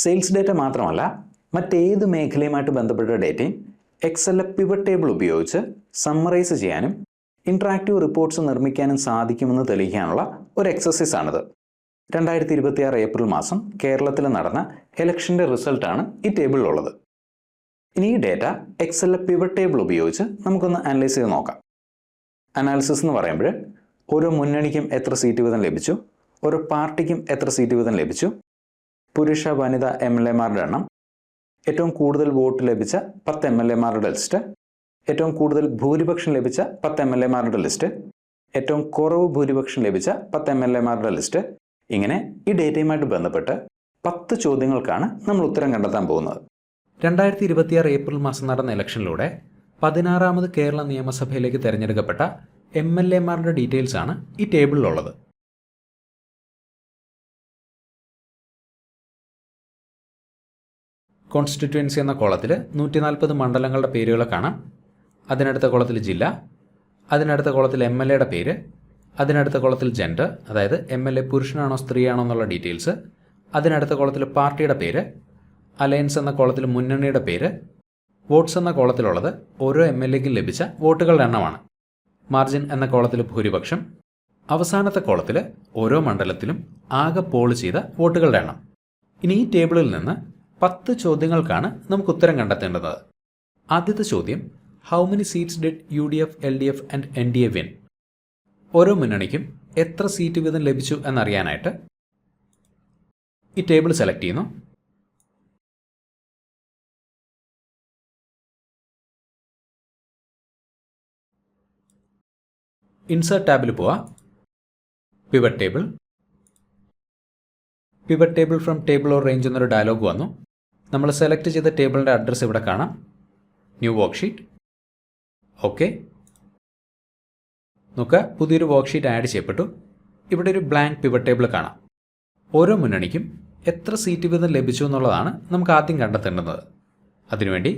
Sales data മാത്രമല്ല, മറ്റേത് മേഖലയുമായിട്ട് ബന്ധപ്പെട്ട ഡേറ്റയും എക്സലിലെ പിവറ്റ് ടേബിൾ ഉപയോഗിച്ച് സമ്മറൈസ് ചെയ്യാനും ഇൻട്രാക്റ്റീവ് റിപ്പോർട്ട്സ് നിർമ്മിക്കാനും സാധിക്കുമെന്ന് തെളിയിക്കാനുള്ള ഒരു എക്സസൈസ് ആണിത്. 2026 ഏപ്രിൽ മാസം കേരളത്തിൽ നടന്ന ഇലക്ഷൻ്റെ റിസൾട്ടാണ് ഈ ടേബിളിലുള്ളത്. ഇനി ഈ ഡേറ്റ എക്സലിലെ പിവറ്റ് ടേബിൾ ഉപയോഗിച്ച് നമുക്കൊന്ന് അനലൈസ് ചെയ്ത് നോക്കാം. അനാലിസിസ് എന്ന് പറയുമ്പോൾ ഓരോ മുന്നണിക്കും എത്ര സീറ്റ് വീതം ലഭിച്ചു, ഓരോ പാർട്ടിക്കും എത്ര സീറ്റ് വീതം ലഭിച്ചു, പുരുഷ വനിത MLA-മാരുടെ എണ്ണം, ഏറ്റവും കൂടുതൽ വോട്ട് ലഭിച്ച 10 MLA-മാരുടെ ലിസ്റ്റ്, ഏറ്റവും കൂടുതൽ ഭൂരിപക്ഷം ലഭിച്ച 10 MLA-മാരുടെ ലിസ്റ്റ്, ഏറ്റവും കുറവ് ഭൂരിപക്ഷം ലഭിച്ച 10 MLA-മാരുടെ ലിസ്റ്റ്. ഇങ്ങനെ ഈ ഡേറ്റയുമായിട്ട് ബന്ധപ്പെട്ട് 10 ചോദ്യങ്ങൾക്കാണ് നമ്മൾ ഉത്തരം കണ്ടെത്താൻ പോകുന്നത്. 2026 ഏപ്രിൽ മാസം നടന്ന ഇലക്ഷനിലൂടെ 16ാമത് കേരള നിയമസഭയിലേക്ക് തിരഞ്ഞെടുക്കപ്പെട്ട MLA-മാരുടെ ഡീറ്റെയിൽസ് ആണ് ഈ ടേബിളിലുള്ളത്. കോൺസ്റ്റിറ്റ്യുവൻസി എന്ന കോളത്തിൽ 140 മണ്ഡലങ്ങളുടെ പേരുകൾ കാണാം. അതിനടുത്ത കോളത്തിൽ ജില്ല, അതിനടുത്ത കോളത്തിൽ MLA-യുടെ പേര്, അതിനടുത്ത കോളത്തിൽ ജെൻഡർ, അതായത് MLA പുരുഷനാണോ സ്ത്രീയാണോ എന്നുള്ള ഡീറ്റെയിൽസ്, അതിനടുത്ത കോളത്തിൽ പാർട്ടിയുടെ പേര്, അലയൻസ് എന്ന കോളത്തിൽ മുന്നണിയുടെ പേര്, വോട്ട്സ് എന്ന കോളത്തിലുള്ളത് ഓരോ MLA-ക്കും ലഭിച്ച വോട്ടുകളുടെ എണ്ണമാണ്. മാർജിൻ എന്ന കോളത്തിൽ ഭൂരിപക്ഷം, അവസാനത്തെ കോളത്തിൽ ഓരോ മണ്ഡലത്തിലും ആകെ പോൾ ചെയ്ത വോട്ടുകളുടെ എണ്ണം. ഇനി ഈ ടേബിളിൽ നിന്ന് 10 ചോദ്യങ്ങൾക്കാണ് നമുക്ക് ഉത്തരം കണ്ടെത്തേണ്ടത്. ആദ്യത്തെ ചോദ്യം, how many seats did UDF, LDF and NDA win? ഓരോ മുന്നണിക്കും എത്ര സീറ്റ് വീതം ലഭിച്ചു എന്നറിയാനായിട്ട് ഈ ടേബിൾ സെലക്ട് ചെയ്യുന്നു. ഇൻസേർട്ട് ടാബിൽ പോവാം. Pivot table. Pivot table from table or range എന്നൊരു ഡയലോഗ് വന്നു. നമ്മൾ സെലക്ട് ചെയ്ത ടേബിളിൻ്റെ അഡ്രസ്സ് ഇവിടെ കാണാം. New worksheet. ഓക്കെ. നോക്കുക, പുതിയൊരു വർക്ക്ഷീറ്റ് ആഡ് ചെയ്യപ്പെട്ടു. ഇവിടെ ഒരു ബ്ലാങ്ക് പിവറ്റ് ടേബിൾ കാണാം. ഓരോ മുന്നണിക്കും എത്ര സീറ്റ് വീതം ലഭിച്ചു എന്നുള്ളതാണ് നമുക്ക് ആദ്യം കണ്ടെത്തേണ്ടത്. അതിനുവേണ്ടി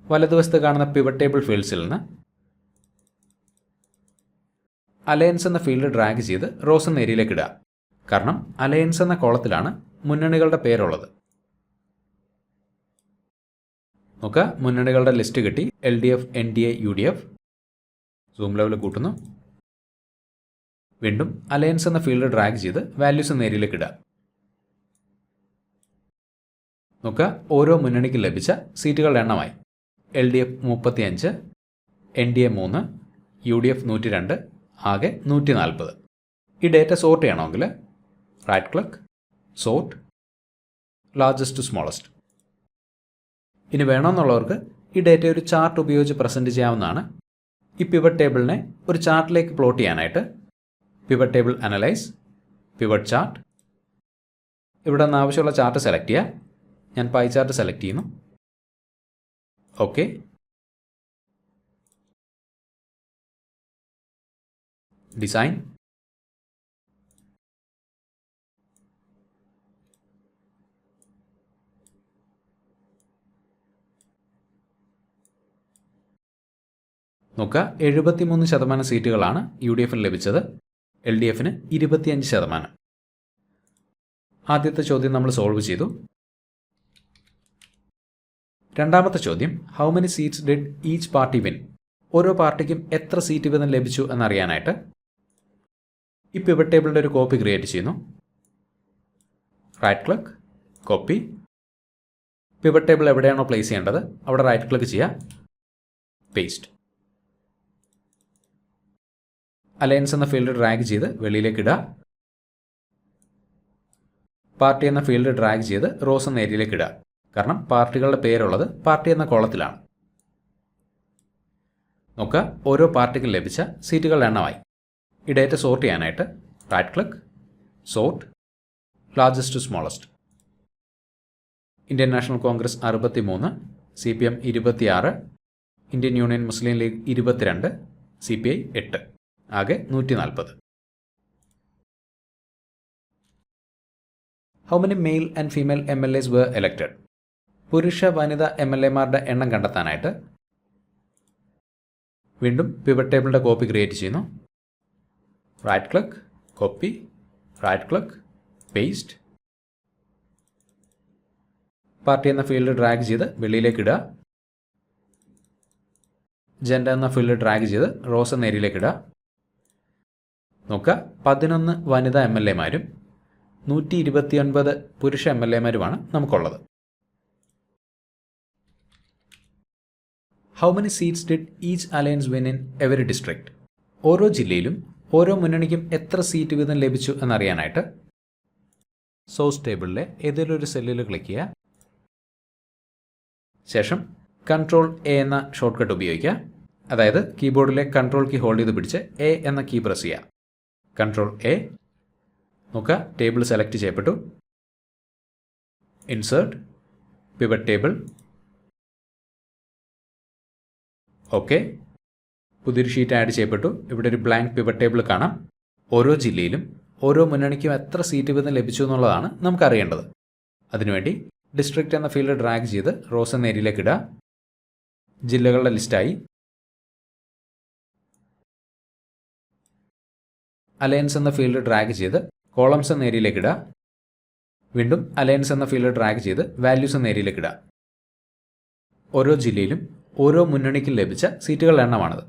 വലതുവശത്ത് കാണുന്ന പിവറ്റ് ടേബിൾ ഫീൽഡ്സിൽ നിന്ന് അലയൻസ് എന്ന ഫീൽഡ് ഡ്രാഗ് ചെയ്ത് റോസ് എന്ന ഏരിയയിലേക്ക് ഇടുക. കാരണം അലയൻസ് എന്ന കോളത്തിലാണ് മുന്നണികളുടെ പേരുള്ളത്. നോക്കുക, മുന്നണികളുടെ ലിസ്റ്റ് കിട്ടി. LDF, NDA, UDF. Zoom level കൂട്ടുന്നു. വീണ്ടും അലയൻസ് എന്ന ഫീൽഡ് ഡ്രാഗ് ചെയ്ത് വാല്യൂസ് എന്ന ഏരിയയിലേക്ക് ഇടുക. നോക്കുക, ഓരോ മുന്നണിക്ക് ലഭിച്ച സീറ്റുകളുടെ എണ്ണമായി. LDF 35, NDA 3, UDF 102, ആകെ 140. ഈ ഡേറ്റ സോർട്ട് ചെയ്യണമെങ്കിൽ right click, sort, largest to smallest. ഇനി വേണമെന്നുള്ളവർക്ക് ഈ ഡേറ്റ ഒരു ചാർട്ട് ഉപയോഗിച്ച് പ്രസൻറ്റ് ചെയ്യാവുന്നതാണ്. ഈ പിവറ്റ് ടേബിളിനെ ഒരു ചാർട്ടിലേക്ക് പ്ലോട്ട് ചെയ്യാനായിട്ട് pivot table analyse, pivot chart. ഇവിടെ നിന്ന് ആവശ്യമുള്ള ചാർട്ട് സെലക്ട് ചെയ്യുക. ഞാൻ പൈ ചാർട്ട് സെലക്ട് ചെയ്യുന്നു. ഓക്കെ. ഡിസൈൻ. നോക്കുക, 73% സീറ്റുകളാണ് UDF-ന് ലഭിച്ചത്. LDF-ന് 25%. ആദ്യത്തെ ചോദ്യം നമ്മൾ സോൾവ് ചെയ്തു. രണ്ടാമത്തെ ചോദ്യം, how many seats did each party win? ഓരോ പാർട്ടിക്കും എത്ര സീറ്റ് വീതം ലഭിച്ചു എന്നറിയാനായിട്ട് ഈ പിവറ്റ് ടേബിളിൻ്റെ ഒരു കോപ്പി ക്രിയേറ്റ് ചെയ്യുന്നു. Right click, copy. Pivot table എവിടെയാണോ പ്ലേസ് ചെയ്യേണ്ടത് അവിടെ റൈറ്റ് ക്ലിക്ക് ചെയ്യുക, പേസ്റ്റ്. അലയൻസ് എന്ന ഫീൽഡ് ഡ്രാഗ് ചെയ്ത് വെളിയിലേക്ക് ഇടുക. പാർട്ടി എന്ന ഫീൽഡ് ഡ്രാഗ് ചെയ്ത് റോസ് എന്ന ഏരിയയിലേക്ക് ഇടുക. കാരണം പാർട്ടികളുടെ പേരുള്ളത് പാർട്ടി എന്ന കോളത്തിലാണ്. നോക്കുക, ഓരോ പാർട്ടിക്കും ലഭിച്ച സീറ്റുകളുടെ എണ്ണമായി. ഈ ഡേറ്റ സോർട്ട് ചെയ്യാനായിട്ട് right click, sort, largest to smallest. Indian national Congress 63, CPM 26, Indian Union Muslim League 22, CPI 8, ആകെ 140. How many male and female MLAs were elected? പുരുഷ വനിത MLA-മാരുടെ എണ്ണം കണ്ടെത്താനായിട്ട് വീണ്ടും പിവറ്റ് ടേബിളിൻ്റെ കോപ്പി ക്രിയേറ്റ് ചെയ്യുന്നു. Right click, copy, right click, paste. Party എന്ന field drag ചെയ്ത് വെളിയിലേക്ക് ഇടുക. ജെൻഡർ എന്ന ഫീൽഡ് ഡ്രാഗ് ചെയ്ത് റോസ് എന്ന ഏരിയയിലേക്ക് ഇടുക. നോക്കുക, 11 വനിതാ MLAമാരും 129 പുരുഷ MLAമാരുമാണ് നമുക്കുള്ളത്. How many seats did each alliance win in every district? ഓരോ ജില്ലയിലും ഓരോ മുന്നണിക്കും എത്ര സീറ്റ് വീതം ലഭിച്ചു എന്നറിയാനായിട്ട് സോഴ്സ് ടേബിളിലെ ഏതെങ്കിലും ഒരു സെല്ലിൽ ക്ലിക്ക് ചെയ്യുക. ശേഷം കൺട്രോൾ A എന്ന ഷോർട്ട് കട്ട് ഉപയോഗിക്കുക. അതായത് കീബോർഡിലെ കൺട്രോൾ കീ ഹോൾഡ് ചെയ്ത് പിടിച്ച് A എന്ന കീ പ്രസ് ചെയ്യുക. Control A. നോക്കുക, ടേബിൾ സെലക്ട് ചെയ്യപ്പെട്ടു. Insert, pivot table. ഓക്കെ, പുതിയൊരു ഷീറ്റ് ആഡ് ചെയ്യപ്പെട്ടു. ഇവിടെ ഒരു ബ്ലാങ്ക് പിവറ്റ് ടേബിൾ കാണാം. ഓരോ ജില്ലയിലും ഓരോ മുന്നണിക്കും എത്ര സീറ്റ് വീതം ലഭിച്ചു എന്നുള്ളതാണ് നമുക്കറിയേണ്ടത്. അതിനുവേണ്ടി ഡിസ്ട്രിക്റ്റ് എന്ന ഫീൽഡ് ഡ്രാഗ് ചെയ്ത് റോസ് എന്ന ഏരിയയിലേക്ക് ഇടുക. ജില്ലകളുടെ ലിസ്റ്റായി. അലയൻസ് എന്ന ഫീൽഡ് ഡ്രാഗ് ചെയ്ത് കോളംസ് എന്ന ഏരിയയിലേക്ക് ഇടുക. വീണ്ടും അലയൻസ് എന്ന ഫീൽഡ് ഡ്രാഗ് ചെയ്ത് വാല്യൂസ് എന്ന ഏരിയയിലേക്ക് ഇടുക. ഓരോ ജില്ലയിലും ഓരോ മുന്നണിക്കും ലഭിച്ച സീറ്റുകളുടെ എണ്ണമാണത്.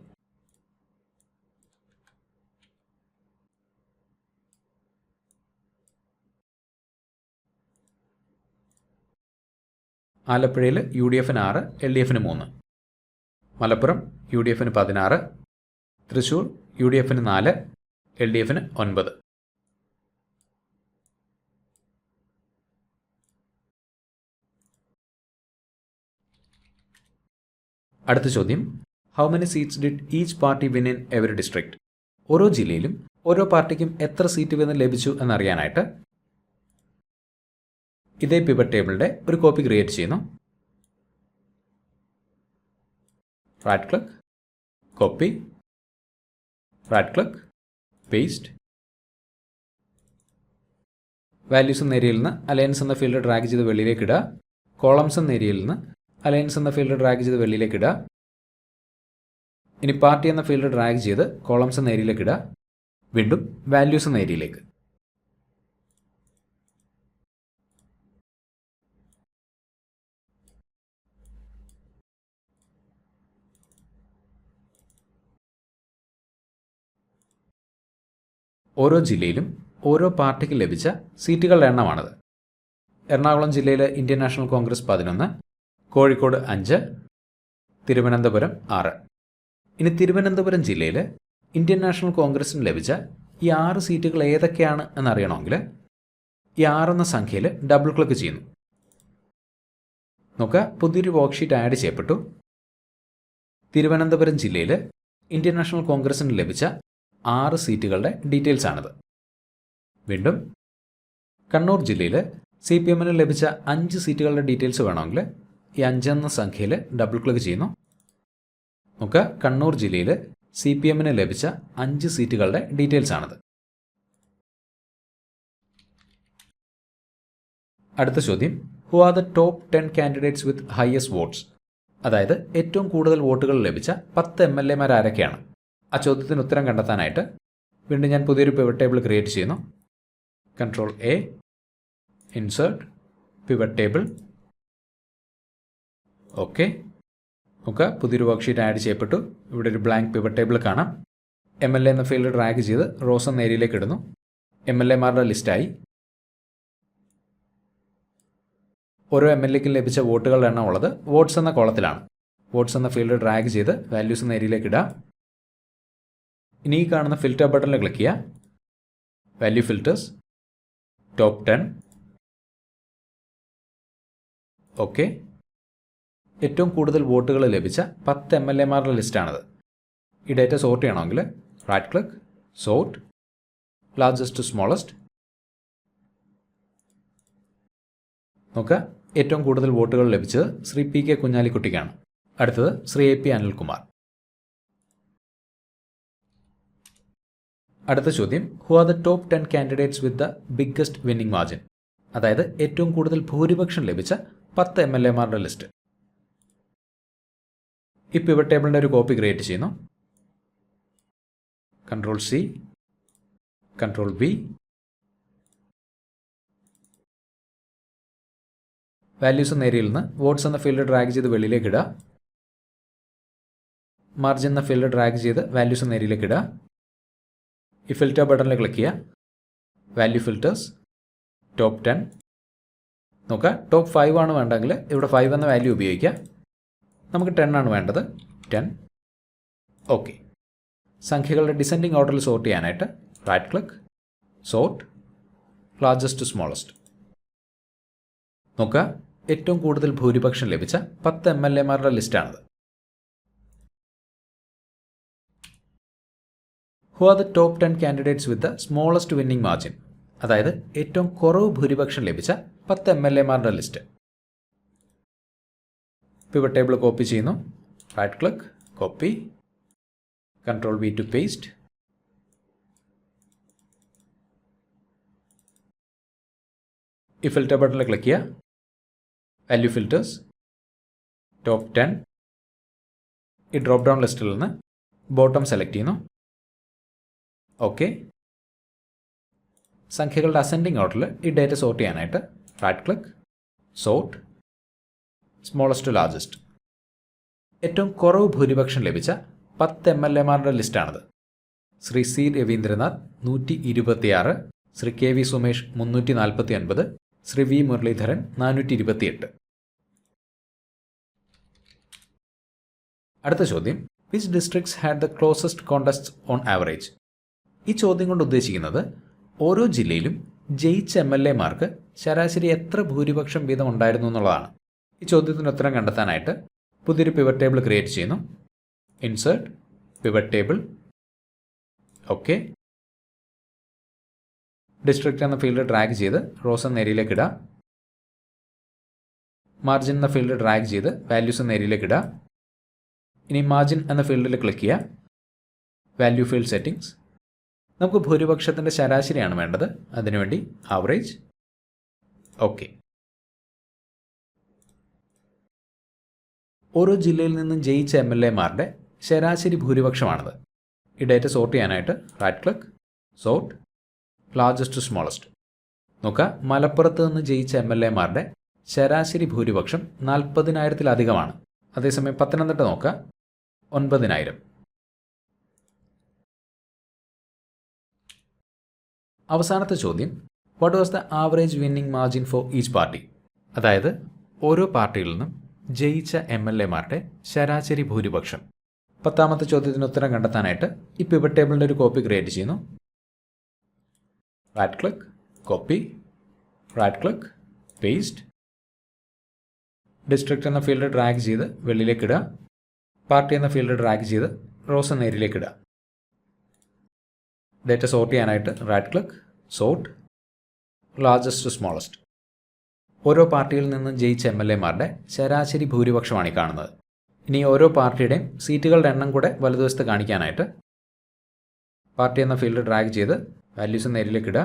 ആലപ്പുഴയിൽ UDFന് 6, LDFന് 3. മലപ്പുറം UDFന് 16, തൃശ്ശൂർ UDFന് 4, LDFന് 9. അടുത്ത ചോദ്യം, how many seats did each party win in every district? ഓരോ ജില്ലയിലും ഓരോ പാർട്ടിക്കും എത്ര സീറ്റ് വീതം ലഭിച്ചു എന്നറിയാനായിട്ട് ഇതേ പിവറ്റ് ടേബിളിൻ്റെ ഒരു കോപ്പി ക്രിയേറ്റ് ചെയ്യുന്നു. Right click, copy, right click, paste. Values എന്ന ഏരിയയിൽ നിന്ന് അലയൻസ് എന്ന ഫീൽഡ് ഡ്രാഗ് ചെയ്ത് വെളിയിലേക്ക് ഇടുക. കോളംസ് എന്ന ഏരിയയിൽ നിന്ന് അലയൻസ് എന്ന ഫീൽഡ് ഡ്രാഗ് ചെയ്ത് വെളിയിലേക്ക് ഇടുക. ഇനി പാർട്ടി എന്ന ഫീൽഡ് ഡ്രാഗ് ചെയ്ത് കോളംസ് എന്ന ഏരിയയിലേക്ക് ഇടുക. വീണ്ടും വാല്യൂസ് എന്ന ഏരിയയിലേക്ക്. ഓരോ ജില്ലയിലും ഓരോ പാർട്ടിക്ക് ലഭിച്ച സീറ്റുകളുടെ എണ്ണമാണത്. എറണാകുളം ജില്ലയിൽ ഇന്ത്യൻ നാഷണൽ കോൺഗ്രസ് 11, കോഴിക്കോട് 5, തിരുവനന്തപുരം 6. ഇനി തിരുവനന്തപുരം ജില്ലയിൽ ഇന്ത്യൻ നാഷണൽ കോൺഗ്രസിന് ലഭിച്ച ഈ 6 സീറ്റുകൾ ഏതൊക്കെയാണ് എന്നറിയണമെങ്കിൽ ഈ 6 എന്ന സംഖ്യയിൽ ഡബിൾ ക്ലിക്ക് ചെയ്യുന്നു. നോക്കുക, പുതിയൊരു വർക്ക്ഷീറ്റ് ആഡ് ചെയ്യപ്പെട്ടു. തിരുവനന്തപുരം ജില്ലയിൽ ഇന്ത്യൻ നാഷണൽ കോൺഗ്രസിന് ലഭിച്ച 6 സീറ്റുകളുടെ ഡീറ്റെയിൽസ് ആണിത്. വീണ്ടും കണ്ണൂർ ജില്ലയിൽ CPMന് ലഭിച്ച 5 സീറ്റുകളുടെ ഡീറ്റെയിൽസ് വേണമെങ്കിൽ ഈ 5 എന്ന സംഖ്യയിൽ ഡബിൾ ക്ലിക്ക് ചെയ്യുന്നു. നോക്കുക, കണ്ണൂർ ജില്ലയിൽ CPMന് ലഭിച്ച 5 സീറ്റുകളുടെ ഡീറ്റെയിൽസ് ആണിത്. അടുത്ത ചോദ്യം, who are the top 10 candidates with highest votes? അതായത് ഏറ്റവും കൂടുതൽ വോട്ടുകൾ ലഭിച്ച 10 MLAമാർ ആരൊക്കെയാണ്? ആ ചോദ്യത്തിന് ഉത്തരം കണ്ടെത്താനായിട്ട് വീണ്ടും ഞാൻ പുതിയൊരു പിവറ്റ് ടേബിൾ ക്രിയേറ്റ് ചെയ്യുന്നു. Control A, insert, pivot table. Okay, നോക്കുക, പുതിയൊരു വർക്ക്ഷീറ്റ് ആഡ് ചെയ്യപ്പെട്ടു. ഇവിടെ ഒരു ബ്ലാങ്ക് പിവറ്റ് ടേബിൾ കാണാം. MLA എന്ന ഫീൽഡ് ഡ്രാഗ് ചെയ്ത് റോസ് എന്ന ഏരിയയിലേക്ക് ഇടുന്നു. MLAമാരുടെ ലിസ്റ്റായി. ഓരോ MLAക്കും ലഭിച്ച വോട്ടുകളുടെ എണ്ണം ഉള്ളത് വോട്ട്സ് എന്ന കോളത്തിലാണ്. വോട്ട്സ് എന്ന ഫീൽഡ് ഡ്രാഗ് ചെയ്ത് വാല്യൂസ് എന്ന ഏരിയയിലേക്ക് ഇടാം. ഇനി ഈ കാണുന്ന ഫിൽറ്റർ ബട്ടണിൽ ക്ലിക്ക് ചെയ്യുക. Value filters, top 10. ഓക്കെ, ഏറ്റവും കൂടുതൽ വോട്ടുകൾ ലഭിച്ച 10 MLAമാരുടെ ലിസ്റ്റാണിത്. ഈ ഡേറ്റ സോർട്ട് ചെയ്യണമെങ്കിൽ right click, sort, largest to smallest. നോക്കുക, ഏറ്റവും കൂടുതൽ വോട്ടുകൾ ലഭിച്ചത് ശ്രീ PK കുഞ്ഞാലിക്കുട്ടിക്കാണ്. അടുത്തത് ശ്രീ AP അനിൽകുമാർ. അടുത്ത ചോദ്യം, who are the top 10 candidates with the biggest winning margin? അതായത് ഏറ്റവും കൂടുതൽ ഭൂരിപക്ഷം ലഭിച്ച 10 MLAമാരുടെ ലിസ്റ്റ്. ഈ പിവറ്റ് ടേബിളിൻ്റെ ഒരു കോപ്പി ക്രിയേറ്റ് ചെയ്യുന്നു. Control C, control V. Values എന്ന ഏരിയയിൽ നിന്ന് വോട്ട്സ് എന്ന ഫീൽഡ് ഡ്രാഗ് ചെയ്ത് വെളിയിലേക്ക് ഇടുക. മാർജിൻ എന്ന ഫീൽഡ് ഡ്രാഗ് ചെയ്ത് വാല്യൂസ് എന്ന ഏരിയയിലേക്ക് ഇടുക. ഈ ഫിൽറ്റർ ബട്ടണിൽ ക്ലിക്ക് ചെയ്യുക. വാല്യൂ ഫിൽറ്റേഴ്സ് ടോപ്പ് 10 നോക്കുക. ടോപ്പ് 5 ആണ് വേണ്ടെങ്കിൽ ഇവിടെ 5 എന്ന വാല്യൂ ഉപയോഗിക്കുക. നമുക്ക് 10 ആണ് വേണ്ടത്. 10. ഓക്കെ. സംഖ്യകളുടെ ഡിസെൻഡിങ് ഓർഡറിൽ സോർട്ട് ചെയ്യാനായിട്ട് right click, sort, largest to smallest. നോക്കുക, ഏറ്റവും കൂടുതൽ ഭൂരിപക്ഷം ലഭിച്ച 10 MLAമാരുടെ ലിസ്റ്റാണിത്. Who are the top 10 candidates with the smallest winning margin? അതായത് ഏറ്റവും കുറവ് ഭൂരിപക്ഷം ലഭിച്ച 10 MLAമാരുടെ ലിസ്റ്റ്. പിവറ്റ് ടേബിൾ കോപ്പി ചെയ്യുന്നു. Right click, copy, Ctrl+V to paste. ഈ ഫിൽറ്റർ ബട്ടണിൽ ക്ലിക്ക് ചെയ്യുക. Value filters top 10. ഈ ഡ്രോപ്പ് ഡൗൺ ലിസ്റ്റിൽ നിന്ന് ബോട്ടം സെലക്ട് ചെയ്യുന്നു. ഓക്കെ. സംഖ്യകളുടെ അസെൻഡിങ് ഓർഡറിൽ ഈ ഡേറ്റ സോർട്ട് ചെയ്യാനായിട്ട് right click, sort, smallest to largest. ഏറ്റവും കുറവ് ഭൂരിപക്ഷം ലഭിച്ച 10 MLAമാരുടെ ലിസ്റ്റാണിത്. Shri C Ravindranath 126, Shri KV Sumesh 349, Shri V Muraleedharan 428. അടുത്ത ചോദ്യം, which districts had the closest contests on average? ഈ ചോദ്യം കൊണ്ട് ഉദ്ദേശിക്കുന്നത് ഓരോ ജില്ലയിലും ജയിച്ച MLAമാർക്ക് ശരാശരി എത്ര ഭൂരിപക്ഷം വീതം ഉണ്ടായിരുന്നു എന്നുള്ളതാണ്. ഈ ചോദ്യത്തിന് ഉത്തരം കണ്ടെത്താനായിട്ട് പുതിയൊരു പിവറ്റ് ടേബിൾ ക്രിയേറ്റ് ചെയ്യുന്നു. Insert, pivot table. Okay. District എന്ന ഫീൽഡ് ഡ്രാഗ് ചെയ്ത് റോസ് എന്ന ഏരിയയിലേക്ക് ഇടുക. മാർജിൻ എന്ന ഫീൽഡ് ഡ്രാഗ് ചെയ്ത് വാല്യൂസ് എന്ന ഏരിയയിലേക്ക് ഇടുക. ഇനി മാർജിൻ എന്ന ഫീൽഡിൽ ക്ലിക്ക് ചെയ്യുക. Value field settings. നമുക്ക് ഭൂരിപക്ഷത്തിൻ്റെ ശരാശരിയാണ് വേണ്ടത്. അതിനുവേണ്ടി ആവറേജ്. ഓക്കെ. ഓരോ ജില്ലയിൽ നിന്നും ജയിച്ച MLAമാരുടെ ശരാശരി ഭൂരിപക്ഷമാണിത്. ഈ ഡേറ്റ സോർട്ട് ചെയ്യാനായിട്ട് right click, sort, largest to smallest. നോക്കുക, മലപ്പുറത്ത് നിന്ന് ജയിച്ച MLAമാരുടെ ശരാശരി ഭൂരിപക്ഷം 40,000-ലധികമാണ്. അതേസമയം പത്തനംതിട്ട നോക്കുക, 9,000. അവസാനത്തെ ചോദ്യം, what was the average winning margin for each party? അതായത് ഓരോ പാർട്ടിയിൽ നിന്നും ജയിച്ച MLAമാരുടെ ശരാശരി ഭൂരിപക്ഷം. 10ാമത്തെ ചോദ്യത്തിന് ഉത്തരം കണ്ടെത്താനായിട്ട് ഈ പിവറ്റ് ടേബിളിൻ്റെ ഒരു കോപ്പി ക്രിയേറ്റ് ചെയ്യുന്നു. Right click, copy, right click, paste. District എന്ന ഫീൽഡ് ഡ്രാഗ് ചെയ്ത് വെളിയിലേക്ക് ഇടുക. പാർട്ടി എന്ന ഫീൽഡ് ഡ്രാഗ് ചെയ്ത് റോസ് എന്ന ഏരിയയിലേക്ക് ഇടുക. ഡേറ്റ സോർട്ട് ചെയ്യാനായിട്ട് right click, sort, largest to smallest. ഓരോ പാർട്ടിയിൽ നിന്നും ജയിച്ച MLAമാരുടെ ശരാശരി ഭൂരിപക്ഷമാണ് ഈ കാണുന്നത്. ഇനി ഓരോ പാർട്ടിയുടെയും സീറ്റുകളുടെ എണ്ണം കൂടെ വലതുവശത്ത് കാണിക്കാനായിട്ട് പാർട്ടി എന്ന ഫീൽഡ് ഡ്രാഗ് ചെയ്ത് വാല്യൂസ് എന്ന ഏരിയയിലേക്ക് ഇടുക.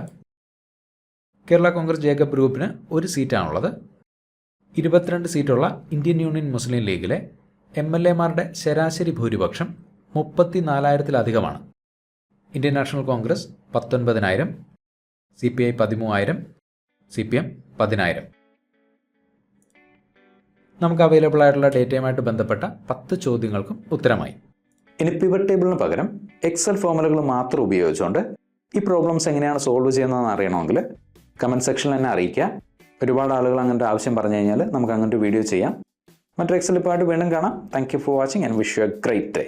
കേരള കോൺഗ്രസ് ജേക്കബ് ഗ്രൂപ്പിന് ഒരു സീറ്റാണുള്ളത്. 22 സീറ്റുള്ള ഇന്ത്യൻ യൂണിയൻ മുസ്ലിം ലീഗിലെ MLAമാരുടെ ശരാശരി ഭൂരിപക്ഷം 34,000-ലധികമാണ്. Indian national Congress 19,000, CPI 13,000, CPM 10,000. നമുക്ക് അവൈലബിൾ ആയിട്ടുള്ള ഡേറ്റയുമായിട്ട് ബന്ധപ്പെട്ട 10 ചോദ്യങ്ങൾക്കും ഉത്തരമായി. ഇനി പിവറ്റ് ടേബിളിന് പകരം എക്സൽ ഫോർമുലകൾ മാത്രം ഉപയോഗിച്ചുകൊണ്ട് ഈ പ്രോബ്ലംസ് എങ്ങനെയാണ് സോൾവ് ചെയ്യുന്നതെന്ന് അറിയണമെങ്കിൽ കമൻറ്റ് സെക്ഷനിൽ എന്നെ അറിയിക്കുക. ഒരുപാട് ആളുകൾ അങ്ങനത്തെ ആവശ്യം പറഞ്ഞു കഴിഞ്ഞാൽ നമുക്ക് അങ്ങനത്തെ വീഡിയോ ചെയ്യാം. മറ്റൊരു എക്സൽ ഇപ്പോൾ ആയിട്ട് വീണ്ടും കാണാം. Thank you for watching and wish you A great day.